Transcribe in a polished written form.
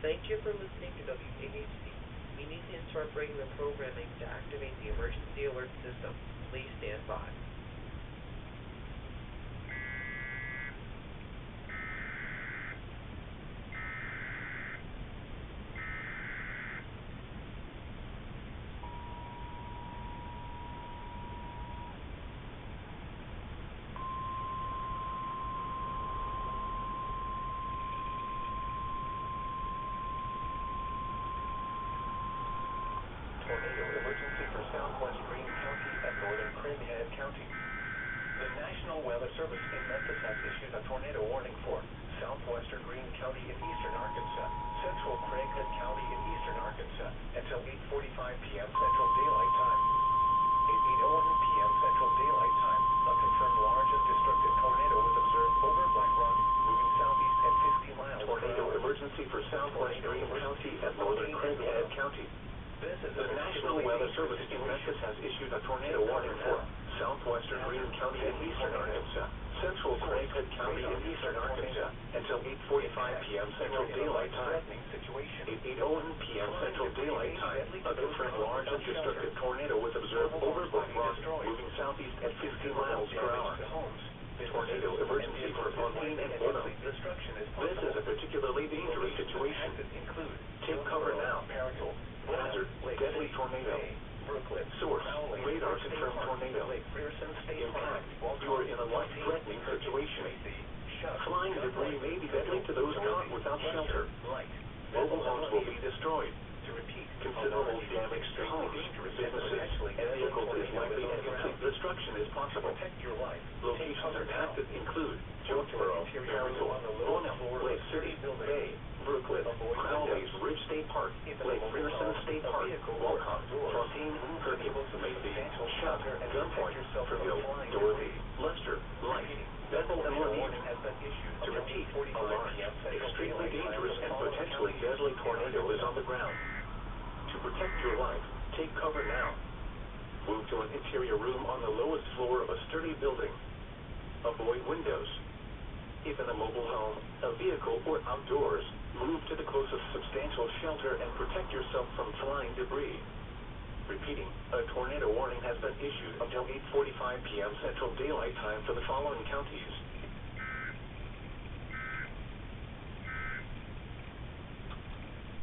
Thank you for listening to WAHC. We need to interrupt regular programming to activate the emergency alert system. Please stand by. Tornado emergency for southwest Greene County and northern Craighead County. The National Weather Service in Memphis has issued a tornado warning for southwestern Greene County in eastern Arkansas, central Craighead County in eastern Arkansas, until 8:45 p.m. Central Daylight Time. 8:01 p.m. Central Daylight Time, a confirmed large and destructive tornado was observed over Black Rock, moving southeast at 50 miles per hour. Tornado emergency for southwest Greene County and northern Craighead County. The National Weather Service in Memphis has issued a tornado warning for southwestern Greene County and eastern Arkansas, central Craighead County and eastern Arkansas, until 8:45 p.m. Central Daylight Time. 8:01 p.m. Central Daylight Time, a confirmed large and destructive tornado was observed over Black Rock, moving southeast at 50 miles per hour. Tornado emergency for Pontoon and Bono. This is a particularly dangerous situation. Take cover now. Hazard, deadly tornado. Source, radar confirmed tornado. Impact, you are in a life-threatening situation. Flying debris may be deadly to those caught without shelter. Mobile homes will be destroyed. Considerable damage to homes, businesses, and vehicles is likely and complete destruction is possible. Locations impacted include Jonesboro, Harrisville, Bono, Lake City, Bay, Brooklyn, Crown Days, Ridge State Park, Lake Pearson State Park, Walcott, Fontaine, Kirby, Macy, Shop, Gunpoint, Ferville, Dorothy, Lester, Light, Bethel, and Lamine. To repeat, a large, extremely dangerous and potentially deadly tornado is on the ground. To protect your life, take cover now. Move to an interior room on the lowest floor of a sturdy building. Avoid windows. If in a mobile home, a vehicle, or outdoors, move to the closest substantial shelter and protect yourself from flying debris. Repeating, a tornado warning has been issued until 8:45 p.m. Central Daylight Time for the following counties: